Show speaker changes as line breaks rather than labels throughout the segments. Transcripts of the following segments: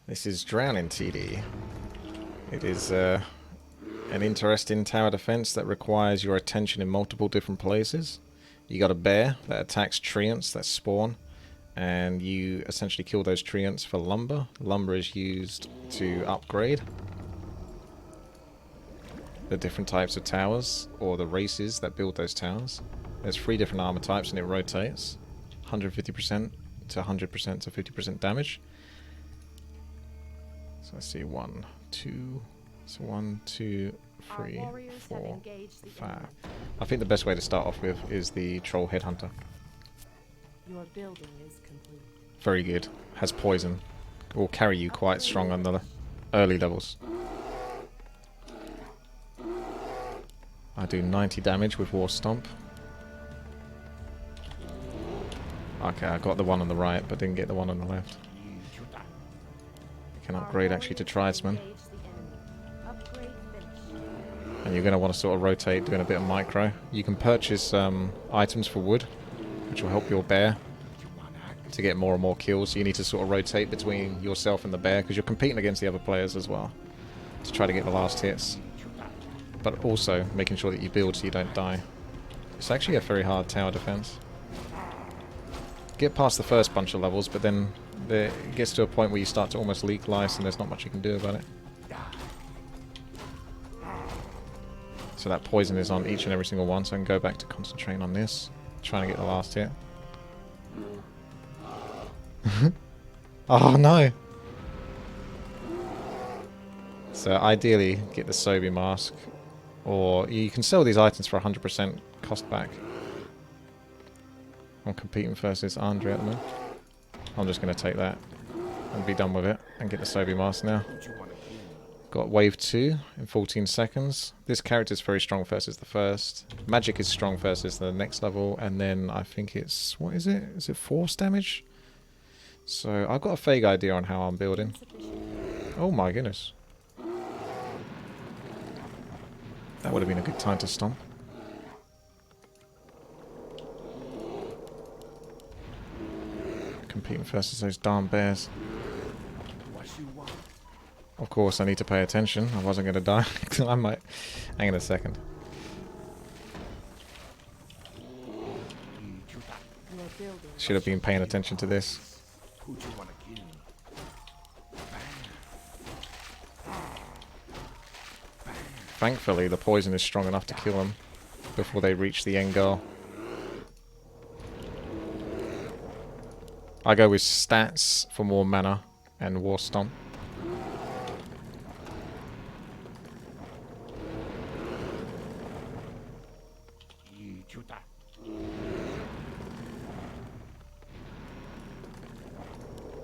This is Drowning TD. It is an interesting tower defense that requires your attention in multiple different places. You got a bear that attacks treants that spawn, and you essentially kill those treants for lumber. Lumber is used to upgrade the different types of towers, or the races that build those towers. There's 3 different armor types and it rotates. 150% to 100% to 50% damage. So let's see, 1, 2, so 1, 2, 3, 4, 5. I think the best way to start off with is the Troll Headhunter.
Your building is complete.
Very good. Has poison. Will carry you quite strong on the early levels. I do 90 damage with War Stomp. Okay, I got the one on the right, but didn't get the one on the left. You can upgrade actually to Tridesman. And you're going to want to sort of rotate, doing a bit of micro. You can purchase items for wood, which will help your bear to get more and more kills. So you need to sort of rotate between yourself and the bear, because you're competing against the other players as well, to try to get the last hits. But also making sure that you build so you don't die. It's actually a very hard tower defense. Get past the first bunch of levels, but then it gets to a point where you start to almost leak lice and there's not much you can do about it. So that poison is on each and every single one, so I can go back to concentrating on this, trying to get the last hit. Oh no! So ideally, get the Sobi mask, or you can sell these items for 100% cost back. I'm competing versus Andre at the moment. I'm just going to take that and be done with it and get the Sobi mask now. Got wave 2 in 14 seconds. This character is very strong versus the first. Magic is strong versus the next level, and then I think it's, what is it? Is it force damage? So I've got a vague idea on how I'm building. Oh my goodness. That would have been a good time to stomp. Competing versus those darn bears. Of course, I need to pay attention. I wasn't going to die. I might. Hang on a second. Should have been paying attention to this. Thankfully, the poison is strong enough to kill them before they reach the end goal. I go with stats for more mana and War Stomp.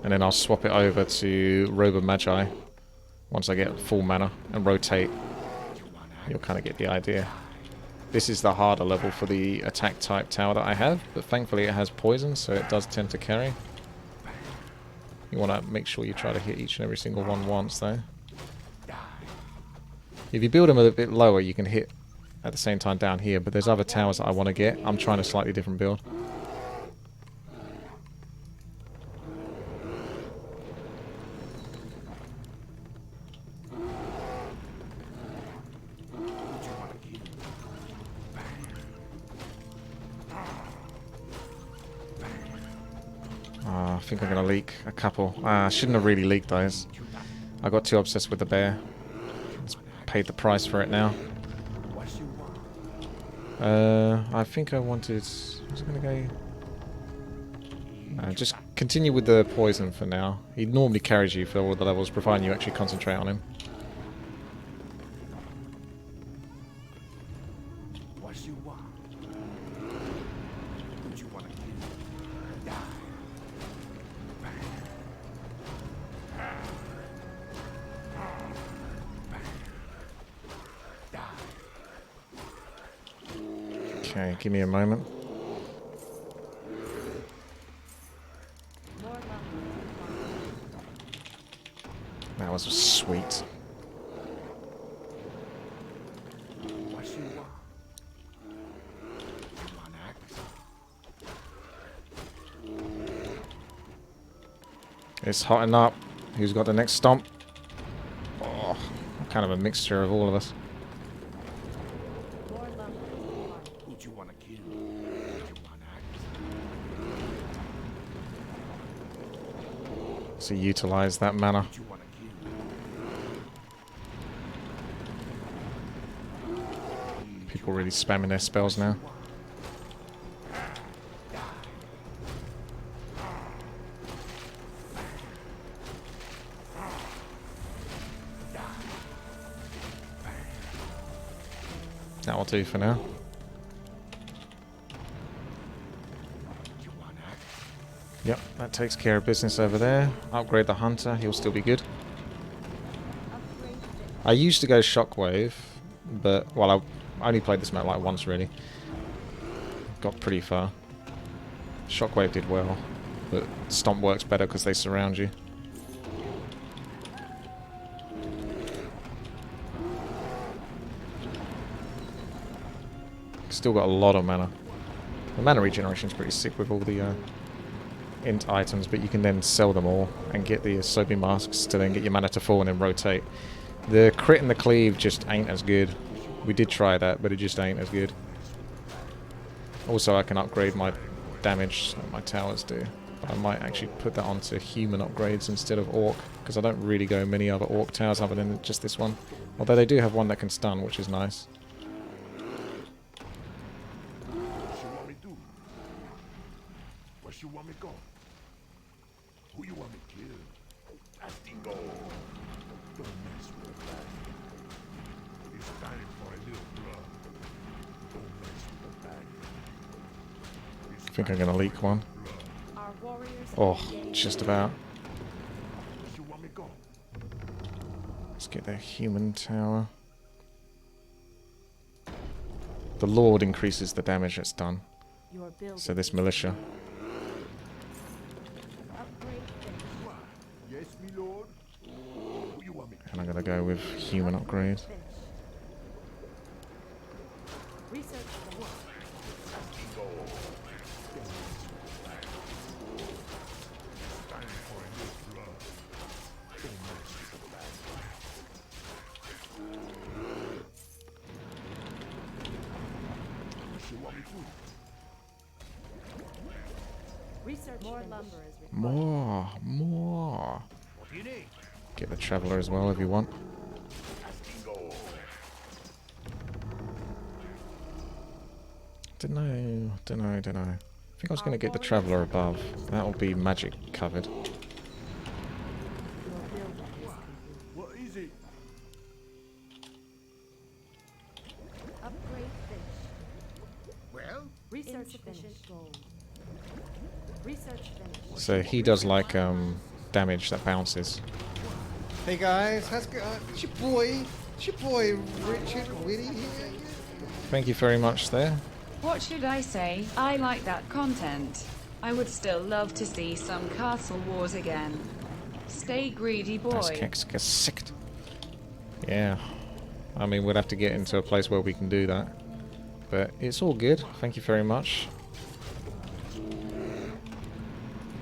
And then I'll swap it over to Robe of Magi once I get full mana and rotate. You'll kind of get the idea. This is the harder level for the attack type tower that I have, but thankfully it has poison, so it does tend to carry. You want to make sure you try to hit each and every single one once though. If you build them a bit lower, you can hit at the same time down here, but there's other towers that I want to get. I'm trying a slightly different build. I think I'm going to leak a couple. I shouldn't have really leaked those. I got too obsessed with the bear. It's paid the price for it now. I think I wanted... Was it going to go... just continue with the poison for now. He normally carries you for all the levels, providing you actually concentrate on him. Okay, give me a moment. That was sweet. It's hotting up. Who's got the next stomp? Oh, kind of a mixture of all of us.
More lumber is required.
Who you wanna kill? Who you wanna act?
So utilize that mana.
Who you wanna kill?
People really spamming their spells now. That'll do for now. Yep, that takes care of business over there. Upgrade the hunter, he'll still be good.
Upgrade finished.
I used to go shockwave, but, well, I only played this map like once really. Got pretty far. Shockwave did well, but stomp works better because they surround you. Still got a lot of mana. The mana regeneration is pretty sick with all the int items, but you can then sell them all and get the Sobi masks to then get your mana to full and then rotate. The crit and the cleave just ain't as good. We did try that, but it just ain't as good. Also, I can upgrade my damage like my towers do. But I might actually put that onto human upgrades instead of orc, because I don't really go many other orc towers other than just this one. Although they do have one that can stun, which is nice.
What you want me do? Where you want me go? Who you want me kill? Astingo. Don't mess with the bag. It's time for a little blood. Don't mess with the bag.
I think I'm going to leak one.
Our warriors
Oh,
engage.
just about.
Where you want me go?
Let's get their human tower. The Lord increases the damage that's done.
Your building
So this
is
militia.
upgrade finished.
Yes, me lord. Who you want me
And I'm going to go with human upgrade.
Finished. Research finished.
Astingo. It's time for a little blood. Don't mess with the bag. What you want me to?
Research more lumber is required.
More.
What do you need?
Get the Traveller as well if you want.
Astingo.
Dunno. I think I was going to get the Traveller above. That'll be magic covered.
Your building is complete.
What is it?
Upgrade finished.
Well,
Research finished. Gold. Research finished.
So he does like damage that bounces.
Hey guys, how's it going? It's your boy Richard Whitty here.
Thank you very much there.
What should I say? I like that content. I would still love to see some castle wars again. Stay greedy,
That's
boy.
sicked. Yeah. I mean, we'd have to get into a place where we can do that. But it's all good. Thank you very much.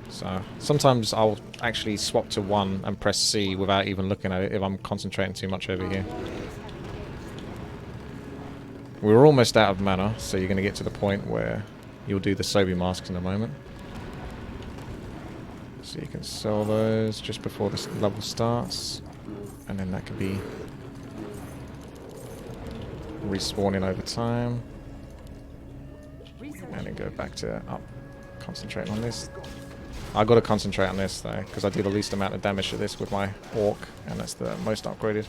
So, sometimes I'll actually swap to 1 and press C without even looking at it if I'm concentrating too much over here. We're almost out of mana, so you're going to get to the point where you'll do the Sobi masks in a moment. So you can sell those just before this level starts, and then that can be respawning over time, and then go back to concentrating on this. I got to concentrate on this though, because I do the least amount of damage to this with my orc, and that's the most upgraded.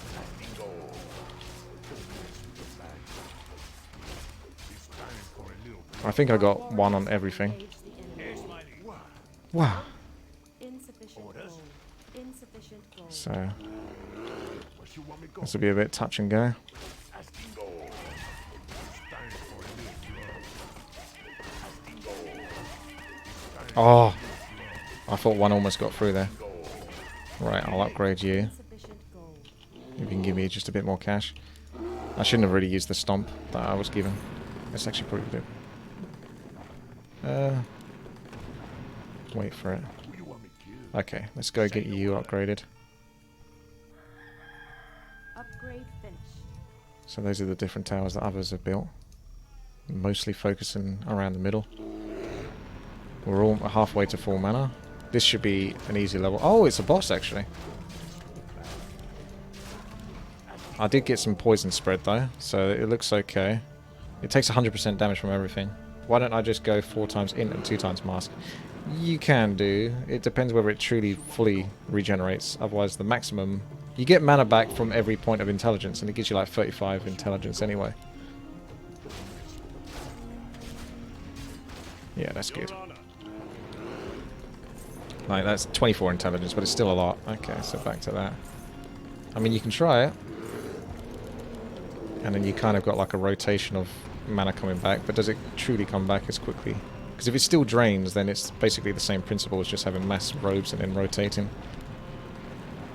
I think I got 1 on everything.
Engage the enemy.
Wow.
Insufficient gold. Insufficient gold.
So
where you want me go?
this will be a bit touch and go.
Astingo. It's time for a little blood. Astingo.
Oh, I thought 1 almost got through there. Right, I'll upgrade you.
Insufficient gold.
If you can give me just a bit more cash. I shouldn't have really used the stomp that I was given. It's actually pretty good. Wait for it.
Who you want me kill?
Okay, let's go get you upgraded.
Upgrade finished.
So those are the different towers that others have built. Mostly focusing around the middle. We're all halfway to full mana. This should be an easy level. Oh, it's a boss actually. I did get some poison spread though, so it looks okay. It takes 100% damage from everything. Why don't I just go 4 times int and 2 times mask? You can do. It depends whether it truly fully regenerates. Otherwise the maximum... You get mana back from every point of intelligence, and it gives you like 35 intelligence anyway. Yeah, that's good. Like, that's 24 intelligence, but it's still a lot. Okay, so back to that. I mean, you can try it. And then you kind of got like a rotation of mana coming back, but does it truly come back as quickly? Because if it still drains, then it's basically the same principle as just having mass robes and then rotating.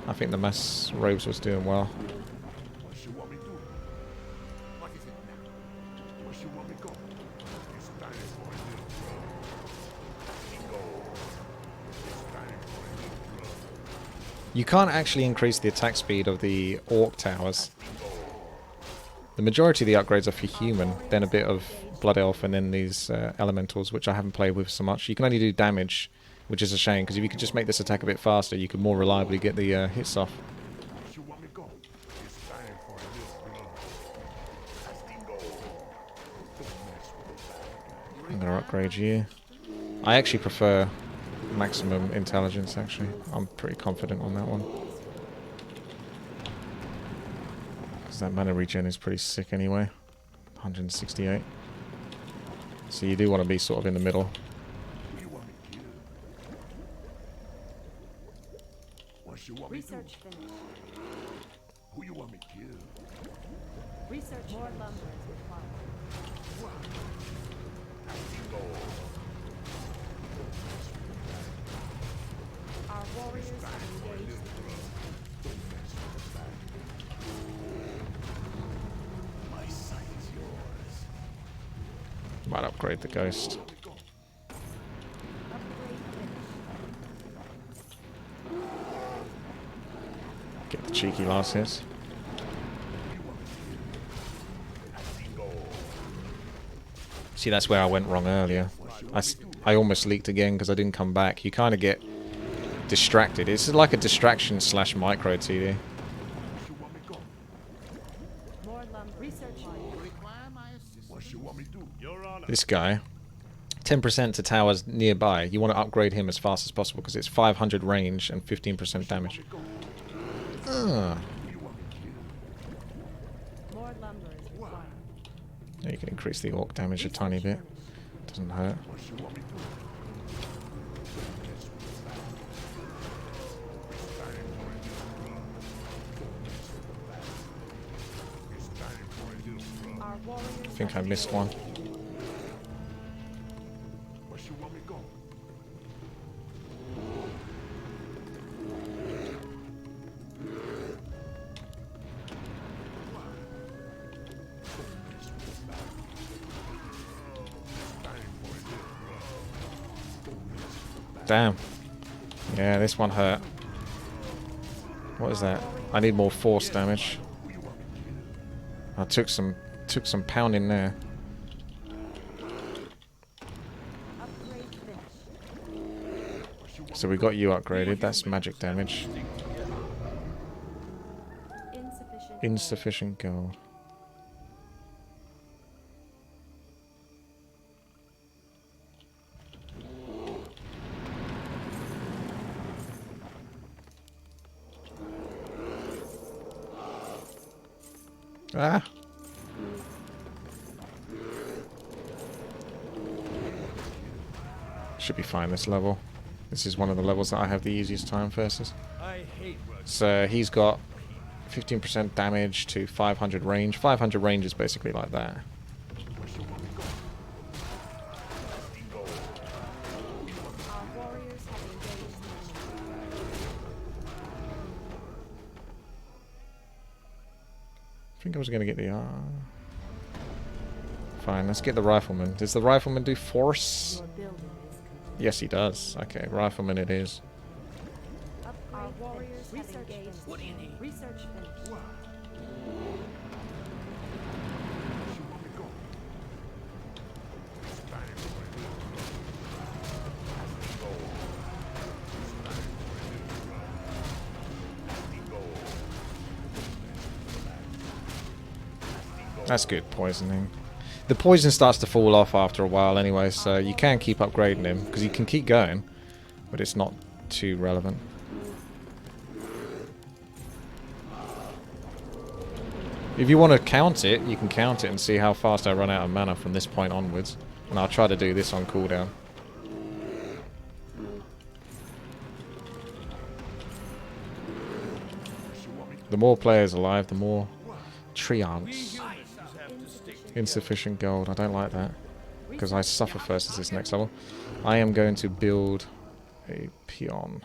I think the mass robes was doing well.
What you want me do? What is it now? What you want me go? It's time for a little blood. Go. It's time for a little blood.
You can't actually increase the attack speed of the orc towers. The majority of the upgrades are for human, then a bit of blood elf, and then these elementals, which I haven't played with so much. You can only do damage, which is a shame, because if you could just make this attack a bit faster, you could more reliably get the hits off.
What you want me go? It's time for a little blood. Castingo. Don't mess with the bad guy.
I'm going to upgrade you. I actually prefer maximum intelligence, actually. I'm pretty confident on that one. Because that mana regen is pretty sick anyway. 168. So you do want to be sort of in the middle.
Who you want me kill? What you want me do?
Research finished.
Who you want me kill?
Research more lumber is required.
Castingo.
Our warriors have engaged.
My sight is yours.
Might upgrade the ghost.
Upgrade finished.
Get the cheeky last hits. See, that's where I went wrong earlier. I almost leaked again because I didn't come back. You kind of get distracted. It's like a distraction slash micro TD.
More lumber. Research
What you want me do?
This guy, 10% to towers nearby. You want to upgrade him as fast as possible because it's 500 range and 15% damage.
more lumber is required.
Yeah, you can increase the orc damage a tiny bit. Doesn't hurt.
What you want me do? It's time for a little blood.
Our warriors
I think I missed one.
What you want me go?
Damn. Yeah, this one hurt. What is that? I need more force damage. I took some pounding there.
upgrade finished.
So we got you upgraded. That's magic damage.
Insufficient.
Insufficient gold. Ah! Should be fine this level. This is one of the levels that I have the easiest time versus. So he's got 15% damage to 500 range. 500 range is basically like that.
Our warriors have engaged the enemy.
I think I was going to get the... Fine, let's get the rifleman. Does the rifleman do force?
Your building is complete.
Yes, he does. Okay, rifleman it is.
Our warriors have engaged. What do you need? Research finished.
Why? You want me go? It's time for a new run. As we go. It's time for a new run. As we go.
That's good poisoning. The poison starts to fall off after a while anyway, so you can keep upgrading him, because you can keep going, but it's not too relevant. If you want to count it, you can count it and see how fast I run out of mana from this point onwards. And I'll try to do this on cooldown. The more players alive, the more triumphs. Insufficient gold. I don't like that, because I suffer first as this next level. I am going to build a peon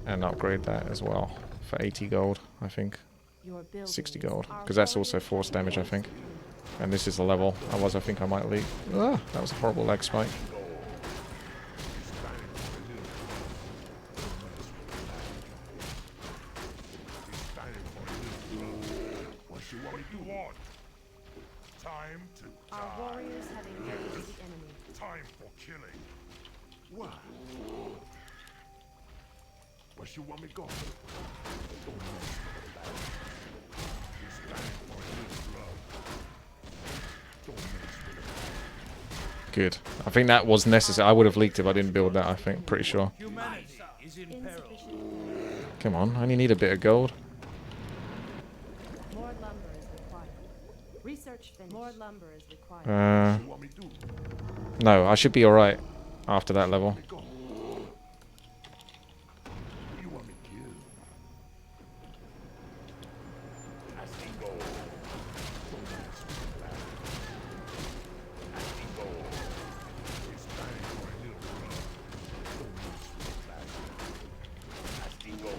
and upgrade that as well for 80 gold, I think. 60 gold, because that's also force damage, I think. And this is the level. Otherwise, I think I might leak. Ah, that was a horrible leg spike.
Time to
Our
die.
warriors have engaged the enemy.
Time for killing. Why? Where you want me go? Don't mess with the battle. It's time for a new drug. Don't mess with the battle.
Good. I think that was necessary. I would have leaked if I didn't build that, I think. Pretty sure.
Insufficient.
Come on, I only need a bit of gold.
More lumber is required. Research finished. More lumber is required.
What you want me to do?
No, I should be alright after that level.
Go. Who you want me to kill? As we go. Don't mess with the battle. As we go. It's time for a new run. Don't mess with the battle. As we go.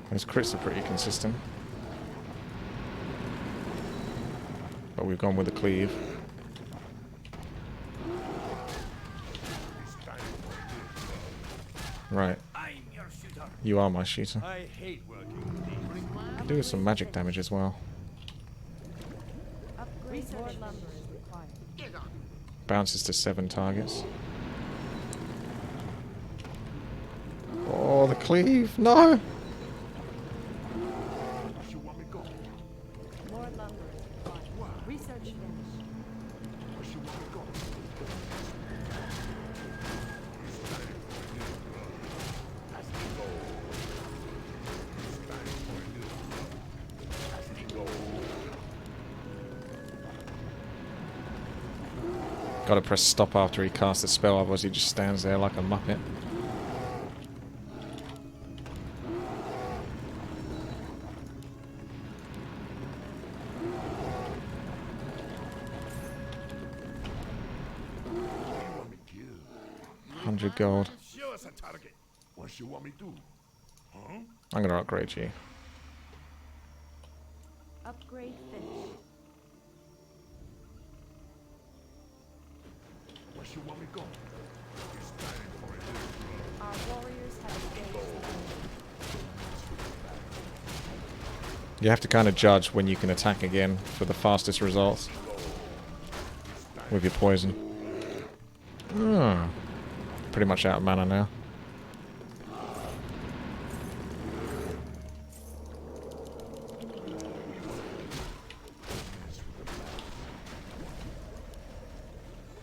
Those crits are pretty consistent. But we've gone with the cleave. Right. You are my shooter.
I hate working with these.
Do some magic damage as well.
Upgrade. More lumber is required.
Bounces to 7 targets. Oh, the cleave! No!
Where you want me go?
More lumber is required. Research finished.
Where you want me go? It's time for a new run. As we go. It's time for a new run. As we go.
Gotta press stop after he casts a spell, otherwise he just stands there like a muppet.
Who you want me to kill?
100 gold.
Show us a target. What you want me to do? Huh?
I'm gonna upgrade you.
Upgrade finished.
Where you want me go? It's time for a new run.
Our warriors have engaged the enemy.
You have to kind of judge when you can attack again for the fastest results with your poison. Pretty much out of mana now.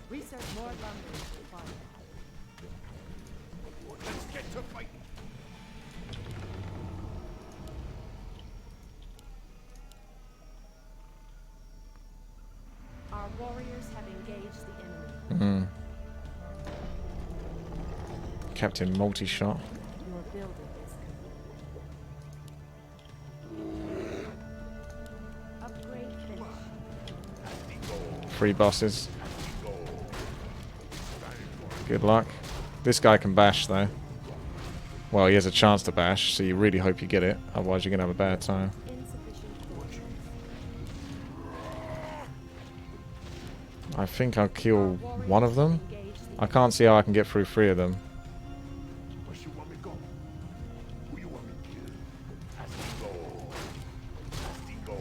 Research more lumber is required.
Let's get to fighting.
Our warriors have engaged the enemy.
Captain multi-shot.
Your building is complete. Upgrade finished.
3 bosses. Good luck. This guy can bash though. Well, he has a chance to bash, so you really hope you get it. Otherwise you're going to have a bad time.
Insufficient fortune.
I think I'll kill one of them. I can't see how I can get through 3 of them.
Where you want me go? Who you want me kill? Castigo. Castigo.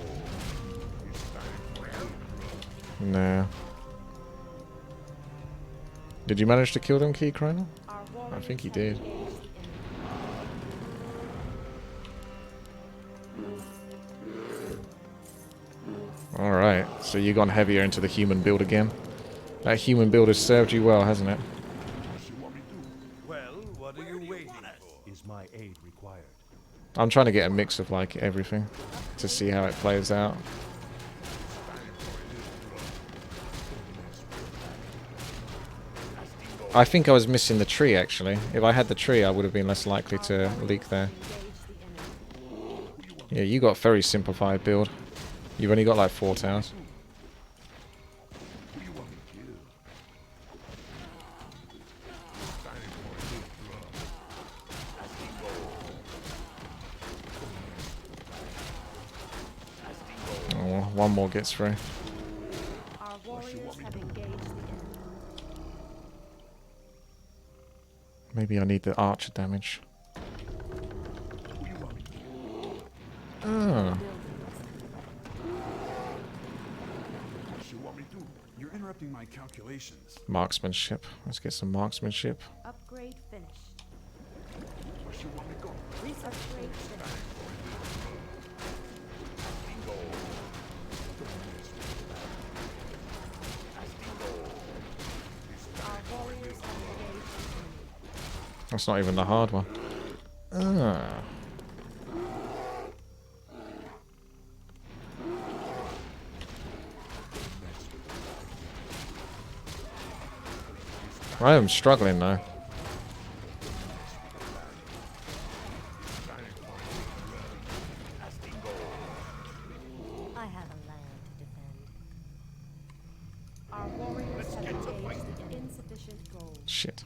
It's time for you.
Nah. Did you manage to kill them, Key Chrono? I think he did. Alright, so you've gone heavier into the human build again. That human build has served you well, hasn't it?
What you want me do?
Well, what are you waiting for?
Is my aid required?
I'm trying to get a mix of like everything to see how it plays out. I think I was missing the tree actually. If I had the tree I would have been less likely to leak there. Yeah, you got very simplified build. You've only got like 4 towers.
Who you want me kill?
Oh, well, one more gets through.
Our warriors have engaged the enemy.
Maybe I need the archer damage.
Who you want me kill?
Ah,
What you want me do?
You're interrupting my calculations.
marksmanship. Let's get some marksmanship.
Upgrade finished.
Where you want me go?
Research upgrade finished. Our warriors have engaged the enemy.
That's not even the hard one. Ah. I am struggling though.
I have a land to defend. Our warriors have engaged the insufficient gold.
Shit.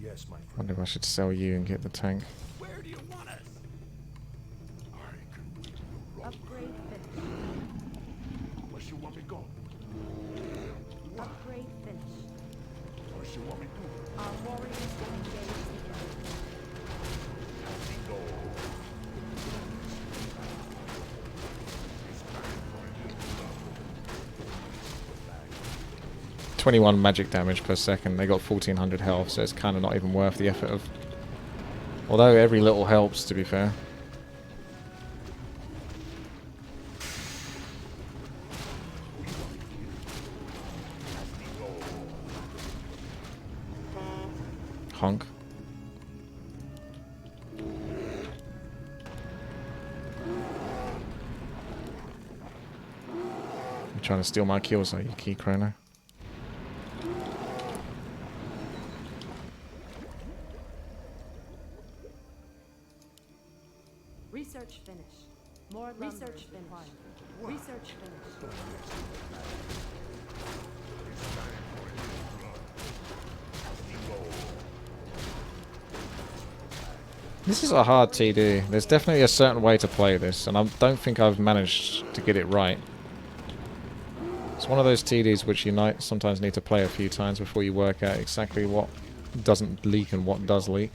Yes, my friend.
Wonder if I should sell you and get the tank.
Where do you want us?
I can bring you rock.
Upgrade finished.
Where you want me go?
Upgrade finished.
Where you want me do?
Our warriors have engaged the enemy.
21 magic damage per second. They got 1400 health, so it's kind of not even worth the effort of... Although every little helps, to be fair. Honk. You're trying to steal my kills, are you, Key Chrono?
Research finished. More research finished. Research finished.
This is a hard TD. There's definitely a certain way to play this, and I don't think I've managed to get it right. It's one of those TDs which you sometimes need to play a few times before you work out exactly what doesn't leak and what does leak.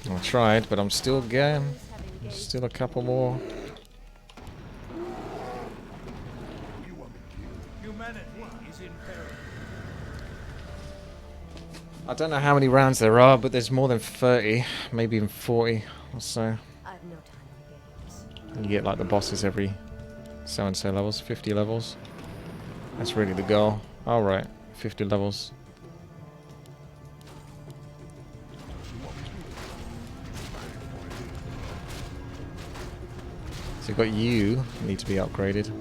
I tried, but I'm still getting still a couple more.
Humanity is in peril.
I don't know how many rounds there are, but there's more than 30, maybe even 40 or so.
I have no time for games.
You get like the bosses every so-and-so levels, 50 levels. That's really the goal. Alright, 50 levels. So you've got you, need to be upgraded.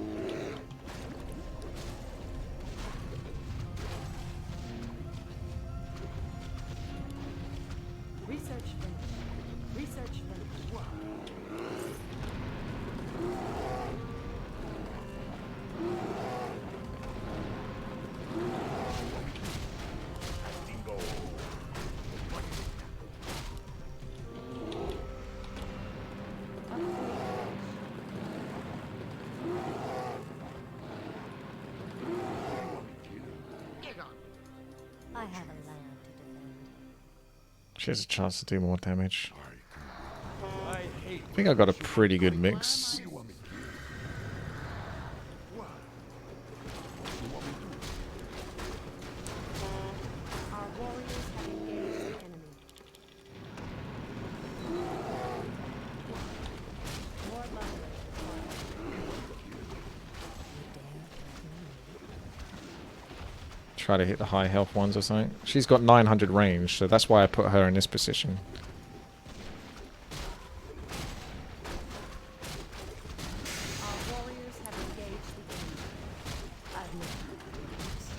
Research finished. Research finished.
She has a chance to do more damage.
I hate
I think I got a pretty good mix.
You want me killed? What? You want me to?
Our warriors have engaged the enemy. More Langley.
Try to hit the high health ones or something. She's got 900 range, so that's why I put her in this position.
Our warriors have engaged the enemy. I've no problems.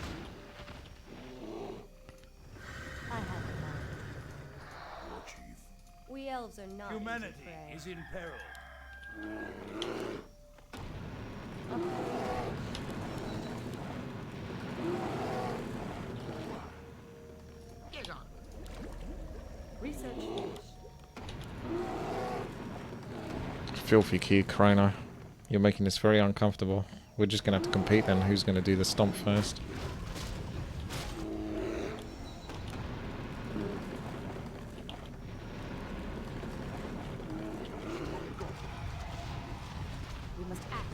I have a mind.
Chief.
We elves are not
humanity
easy prey.
is in peril.
Research finished.
Filthy key, Chrono. You're making this very uncomfortable. We're just going to have to compete then. Who's going to do the stomp first?
We must act.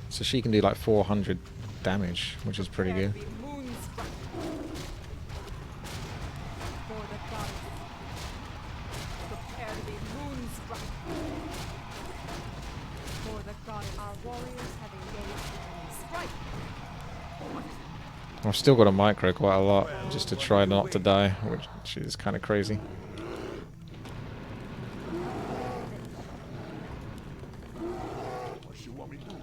So she can do like 400 damage, which is pretty good.
Be moonstruck. For the goddess. Prepare to be moonstruck. For the goddess. Our warriors have engaged the enemy. Strike!
I've still got a micro quite a lot, just to try not to die, which is kind of crazy.
What you want me to do?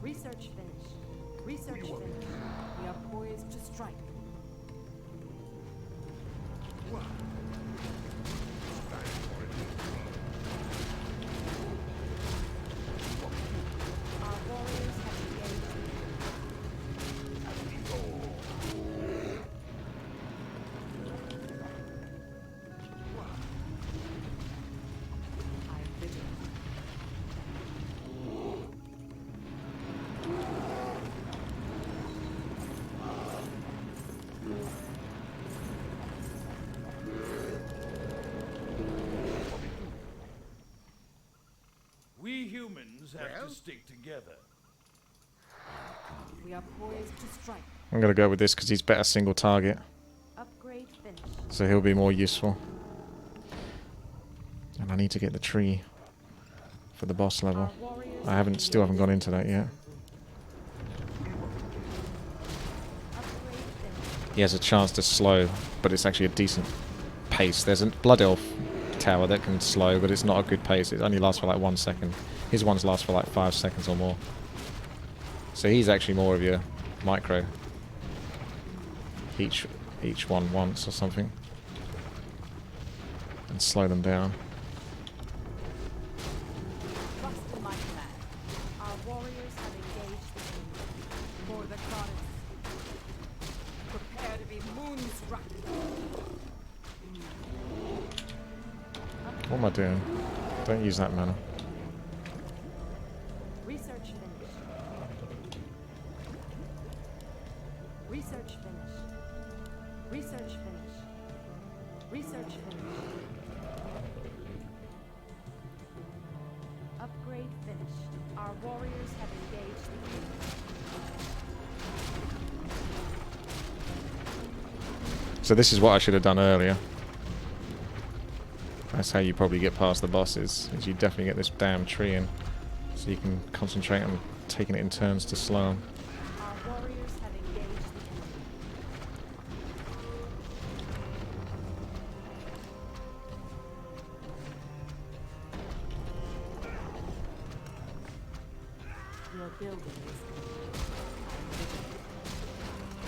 Research finished. Research finished. We are poised to strike.
What?
Our warriors have engaged the enemy. I vigil.
We humans have to stick together.
We are poised to strike.
I'm going to go with this because he's better single target,
Upgrade finished.
so he'll be more useful. And I need to get the tree for the boss level.
Our warriors
I still haven't gone into that yet.
upgrade finished.
He has a chance to slow, but it's actually a decent pace. There's a Blood Elf tower that can slow, but it's not a good pace. It only lasts for like 1 second. His ones last for like 5 seconds or more. So he's actually more of your micro. Each one once or something. And slow them down.
Trust in my command. Our warriors have engaged the enemy. For the goddess. Prepare to be moonstruck.
What am I doing? Don't use that mana.
Research finished. Research finished. Research finished. Research finished. Upgrade finished. Our warriors have engaged the enemy.
So this is what I should have done earlier. That's how you probably get past the bosses, is you definitely get this damn tree in. So you can concentrate on taking it in turns to slow them.
Our warriors have engaged the enemy. Your building is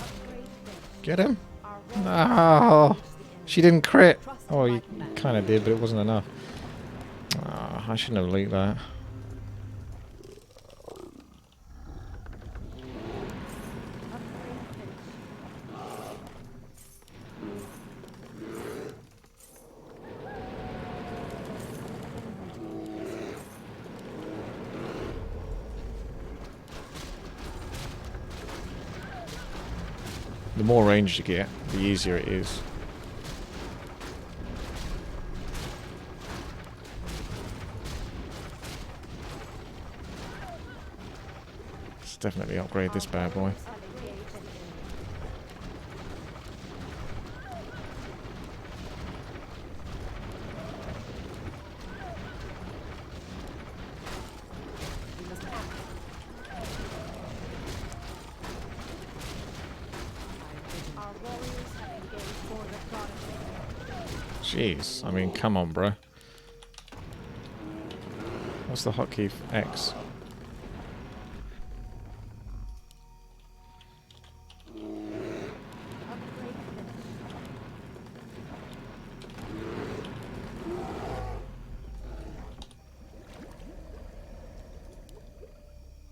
upgrade finished.
Get him?
Our
No!
warriors have engaged the enemy.
She didn't crit!
Trust
Oh,
in
you
my command.
kind of did, but it wasn't enough. Ah, I shouldn't have leaked that.
Upgrade finished.
The more range you get, the easier it is. Let's definitely upgrade this bad boy. Jeez, I mean, come on, bro. What's the hotkey for X?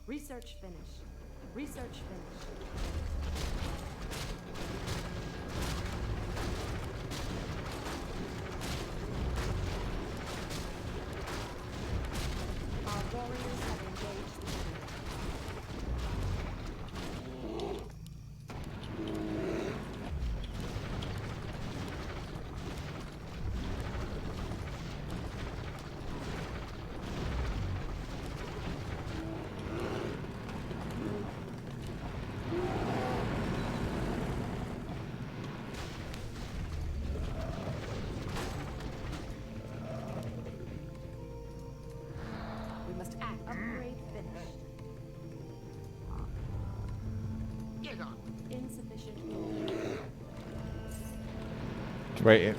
Research finished. Research finished. Our warriors have engaged the enemy. We must act. Upgrade finished. Get on. Insufficient fuel.
Wait,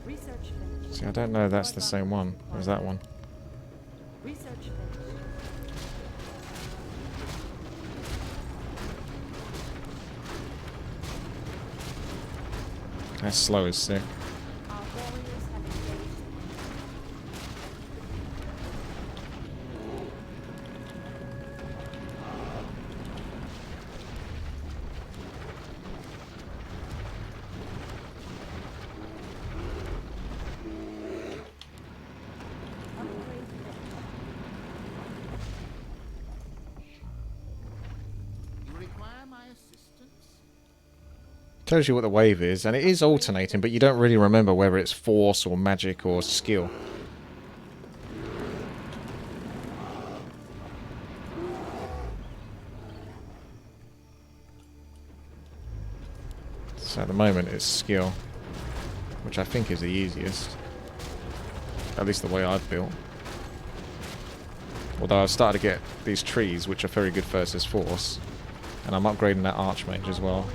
Research finished.
see, I don't know if that's the same one. Or is that one?
Research finished.
That's slow as sick.
Our warriors have engaged the enemy. Upgrade finished.
You require my assistance?
Tells you what the wave is, and it is alternating, but you don't really remember whether it's force or magic or skill. So at the moment it's skill, which I think is the easiest. At least the way I've built. Although I've started to get these trees, which are very good versus force. And I'm upgrading that archmage as well.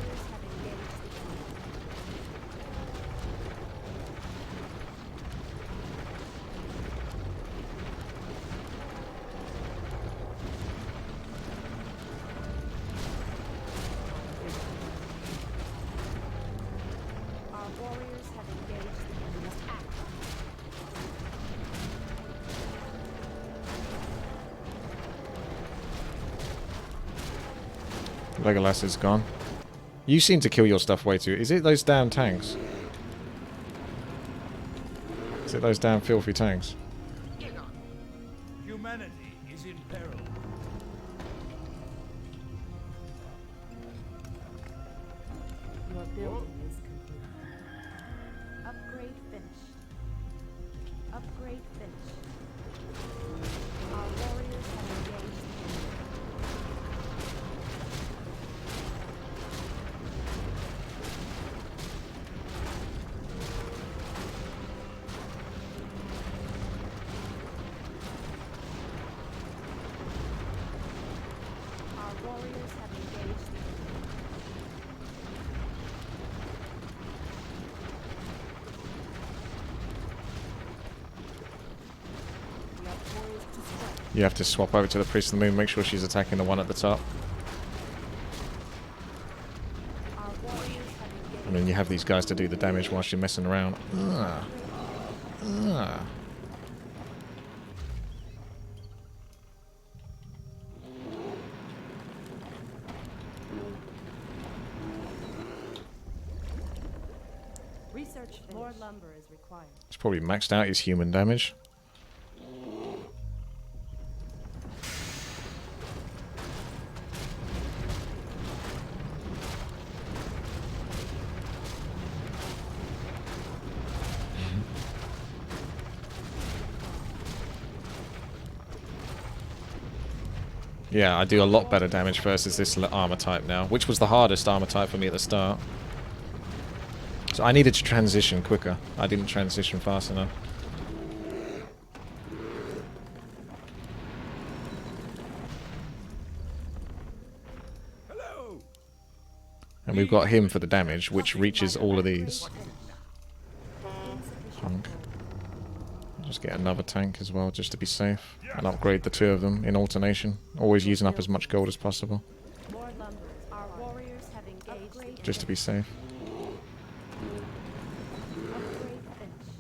Our warriors have engaged the enemy. We must act.
Legolas is gone. You seem to kill your stuff way too. Is it those damn tanks? Is it those damn filthy tanks?
Get on.
Humanity is in peril.
Your building is complete. Upgrade finished. Upgrade finished. Our warriors have engaged the enemy. Our warriors have engaged the enemy. We are poised to strike.
You have to swap over to the Priest of the Moon, make sure she's attacking the one at the top.
Our warriors have engaged.
And then you have these guys to do the damage whilst you're messing around. Ah. Ah.
Research finished. More lumber is required.
It's probably maxed out his human damage. Yeah, I do a lot better damage versus this armor type now, which was the hardest armor type for me at the start. So I needed to transition quicker. I didn't transition fast enough.
Hello.
And we've got him for the damage, which reaches all of these. Punk. I'll just get another tank as well, just to be safe. And upgrade the two of them in alternation. Always using up as much gold as possible.
More lumber. Our warriors have engaged.
Just to be safe.
Upgrade finished.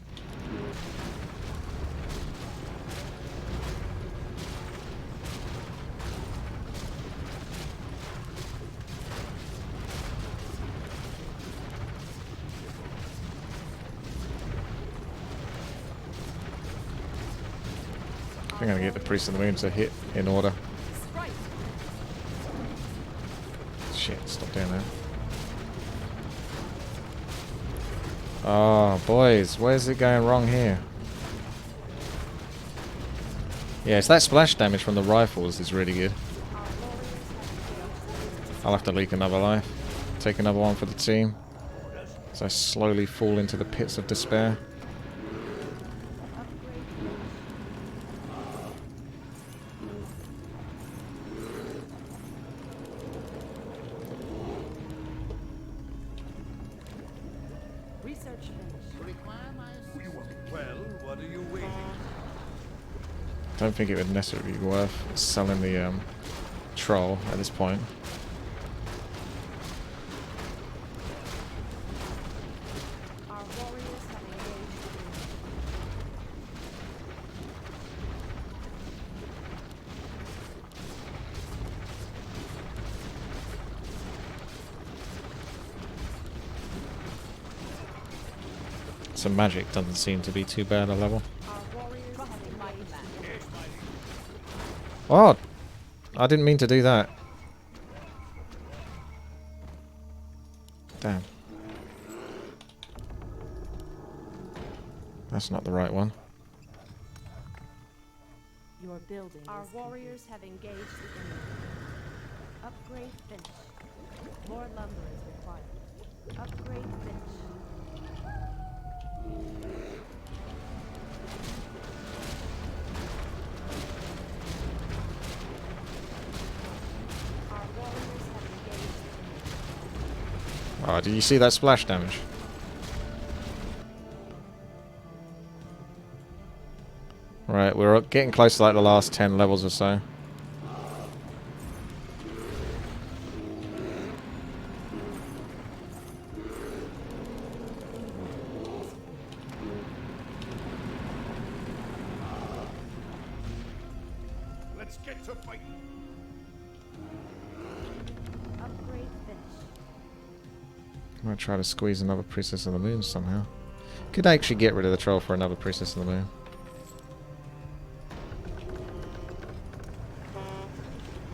I think I'm gonna get the Priest of the Moon to hit in order. Shit, stop doing that. Oh, boys, where's it going wrong here? Yeah, it's that splash damage from the rifles is really good. I'll have to leak another life. Take another one for the team. As I slowly fall into the pits of despair.
Research finished.
You require my assistance?
Well, what are you waiting?
Don't think it would necessarily be worth selling the troll at this point.
Our warriors have engaged.
Some magic doesn't seem to be too bad a level.
Our warriors have engaged.
Oh! I didn't mean to do that. Damn. That's not the right one.
Your building. Our warriors have engaged the enemy. Upgrade finished. More lumber is required. Upgrade finished. Our warriors have engaged the enemy.
Oh, did you see that splash damage? Right, we're getting close to like the last 10 levels or so.
Let's get to fighting.
Upgrade finished.
I'm gonna try to squeeze another Priestess of the Moon somehow. Could actually get rid of the troll for another Priestess of the Moon.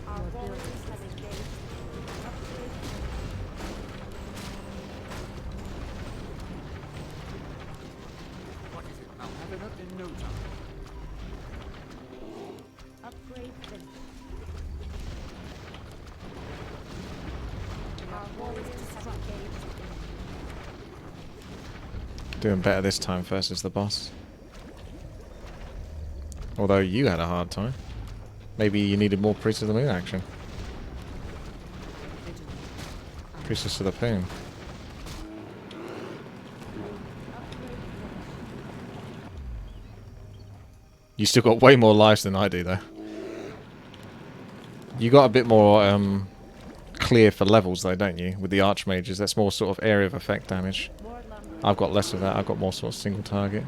Our warriors have engaged. Upgrade
What is it? I'll have it up in no time.
Upgrade finished. Our warriors have engaged.
Doing better this time versus the boss. Although you had a hard time. Maybe you needed more Priestess of the Moon action. Priestess of the Moon. You still got way more lives than I do, though. You got a bit more clear for levels, though, don't you? With the Archmages, that's more sort of area of effect damage.
More lumber.
I've got less of that. I've got more sort of single target.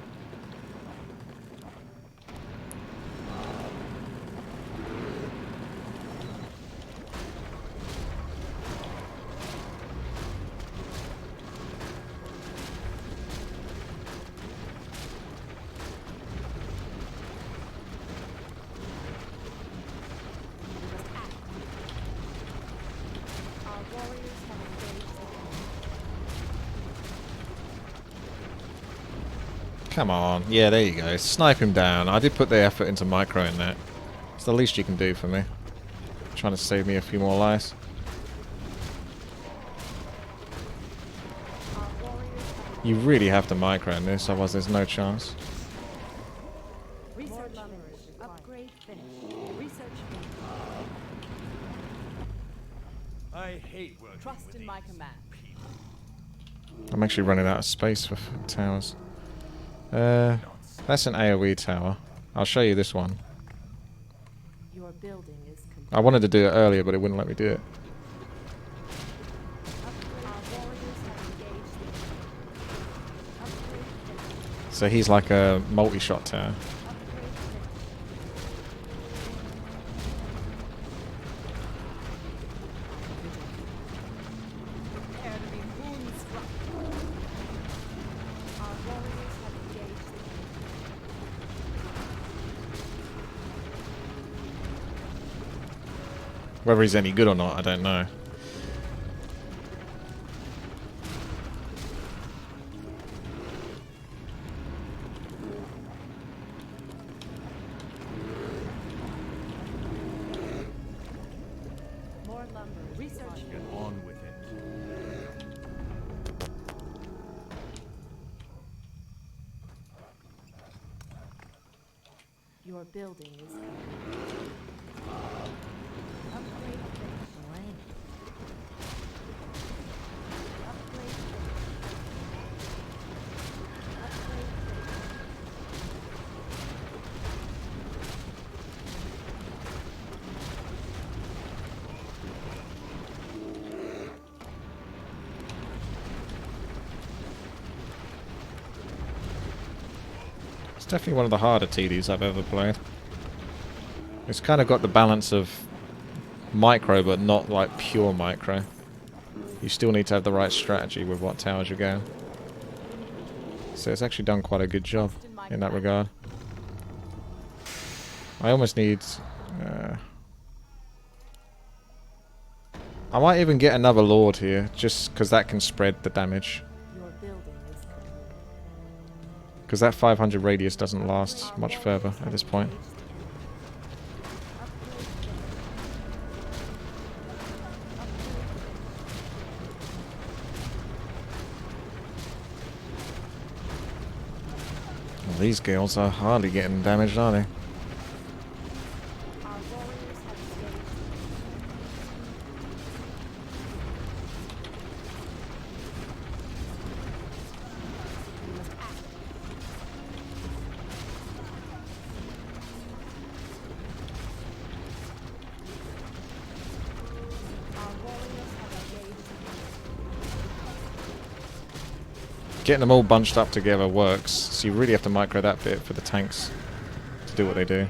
Our warriors have engaged.
Come on. Yeah, there you go. Snipe him down. I did put the effort into micro in that. It's the least you can do for me. Trying to save me a few more lives. You really have to micro in this, otherwise there's no chance.
Research finished. Upgrade finished. Research finished.
I hate working
Trust
with
in
these
my command.
people.
I'm actually running out of space for towers. That's an AoE tower. I'll show you this one.
Your building is complete.
I wanted to do it earlier, but it wouldn't let me do it.
Our warriors have engaged the enemy. Upgrade finished.
So he's like a multi-shot tower.
Upgrade finished. Enemy moonstruck. Our warriors have engaged the enemy.
Whether he's any good or not, I don't know.
More lumber. Research.
Get on with it.
Your building is complete. Upgrade finished. Upgrade finished. Upgrade finished.
It's definitely one of the harder TDs I've ever played. It's kind of got the balance of micro, but not like pure micro. You still need to have the right strategy with what towers you go. So it's actually done quite a good job in that regard. I almost need... I might even get another Lord here, just because that can spread the damage.
Your building is complete.
Because that 500 radius doesn't last much further at this point. Well, these girls are hardly getting damaged, are they?
Our warriors have engaged. We must act. Our warriors have engaged.
Getting them all bunched up together works, so you really have to micro that bit for the tanks to do what they do.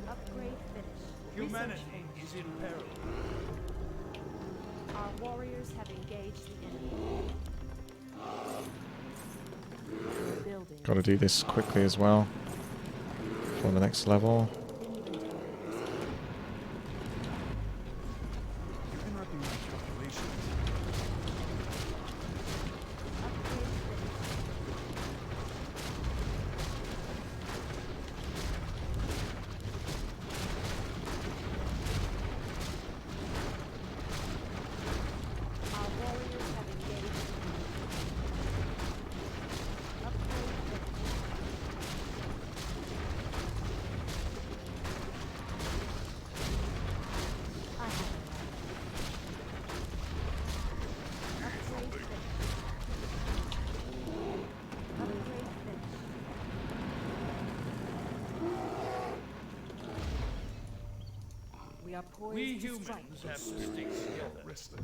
Upgrade finished.
Humanity
Research
is in peril.
finished. Our warriors have engaged the enemy. Your building.
Got to do this quickly as well for the next level.
You're interrupting my calculations.
Upgrade finished. Our warriors have engaged the enemy. Upgrade finished. I have it. Upgrade finished. Upgrade finished. We are poised
We
to strike.
humans have to stick together.
Restless.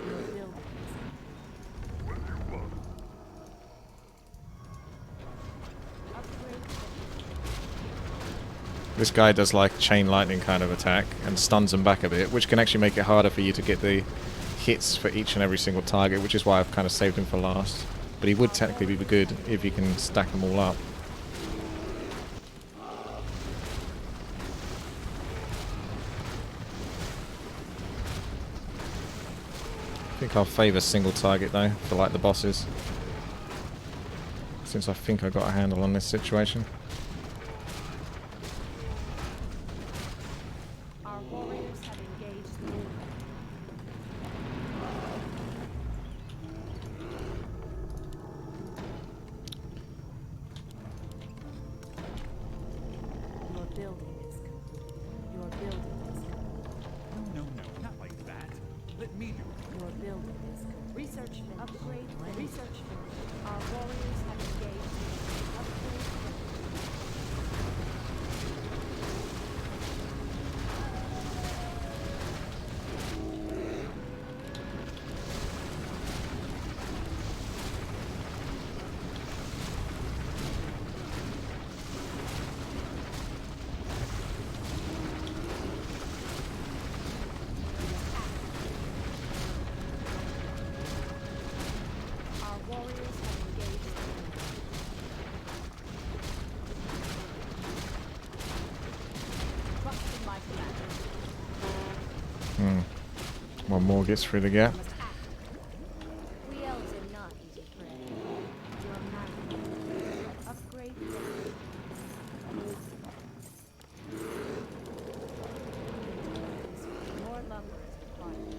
Your building is
When you want.
upgrade finished.
This guy does like chain lightning kind of attack and stuns them back a bit, which can actually make it harder for you to get the hits for each and every single target, which is why I've kind of saved him for last. But he would technically be good if you can stack them all up. I think I'll favour single target though, for like the bosses. Since I think I got a handle on this situation.
Our warriors have engaged the enemy. Your building is complete. Your building is complete.
No, not like that. Let me do it.
Your building is complete. Research finished. Upgrade. Research finished. Our warriors have engaged the enemy. Upgrade finished. Our warriors have engaged the enemy. Trust in my command.
One more gets through the gap.
Must act. We elves are not easy prey. Your man. Upgrade finished. More lumber is required.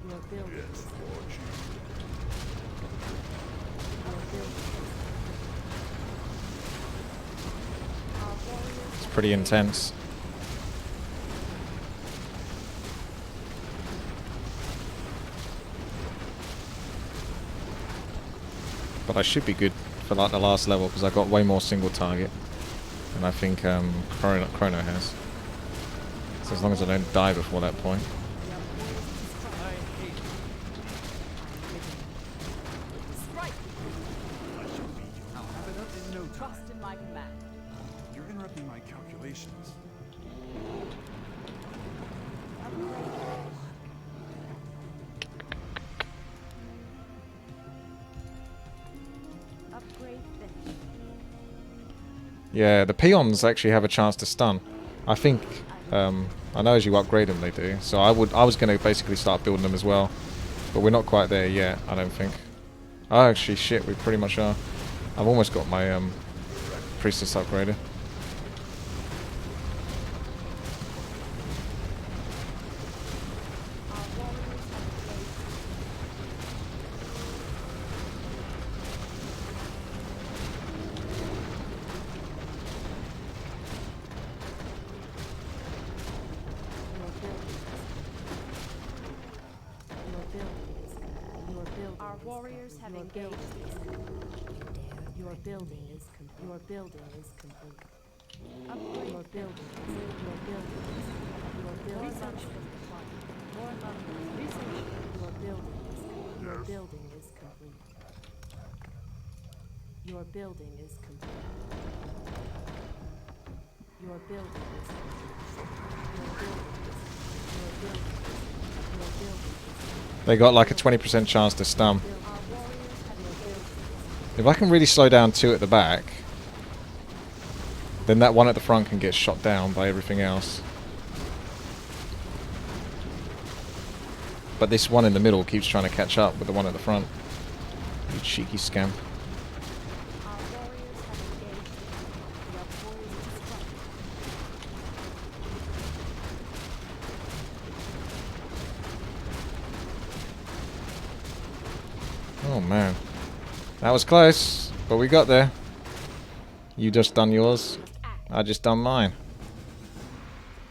Your building.
Yes, Lord.
Your building. Our warriors
It's pretty intense. But I should be good for like the last level because I got way more single target than I think Chrono has. So as long as I don't die before that point.
I hate
strike.
I'll have it up in no time.
Trust in my command.
You're interrupting my calculations.
Upgrade finished.
Yeah, the peons actually have a chance to stun. I think, I know as you upgrade them they do. So I was going to basically start building them as well. But we're not quite there yet, I don't think. Oh, actually, shit, we pretty much are. I've almost got my priestess upgraded.
Our warriors have engaged. Our warriors have engaged. Your building is complete. Your building is complete. Upgrade. Your building. Your building. Your building. Research. More lumber. Research. Your building is. Your building is complete. Your building is complete. Your building is complete. Your building is. Your building is. Your building is.
They got like a 20% chance to stun.
Our warriors have engaged.
If I can really slow down two at the back, then that one at the front can get shot down by everything else. But this one in the middle keeps trying to catch up with the one at the front. You cheeky scamp.
Our warriors have engaged. We are poised to strike.
Oh man. That was close, but we got there. You just done yours. I just done mine.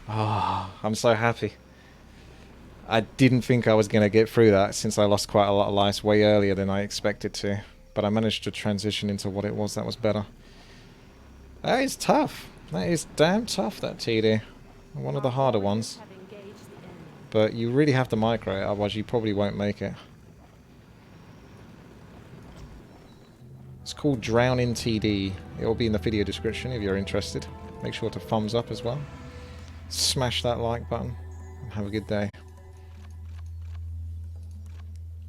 Ah, I'm so happy. I didn't think I was going to get through that since I lost quite a lot of lives way earlier than I expected to. But I managed to transition into what it was that was better. That is tough. That is damn tough, that TD. One of the harder ones.
Have engaged the enemy.
But you really have to micro it, otherwise you probably won't make it. It's called Drown in TD. It will be in the video description if you're interested. Make sure to thumbs up as well. Smash that like button and have a good day.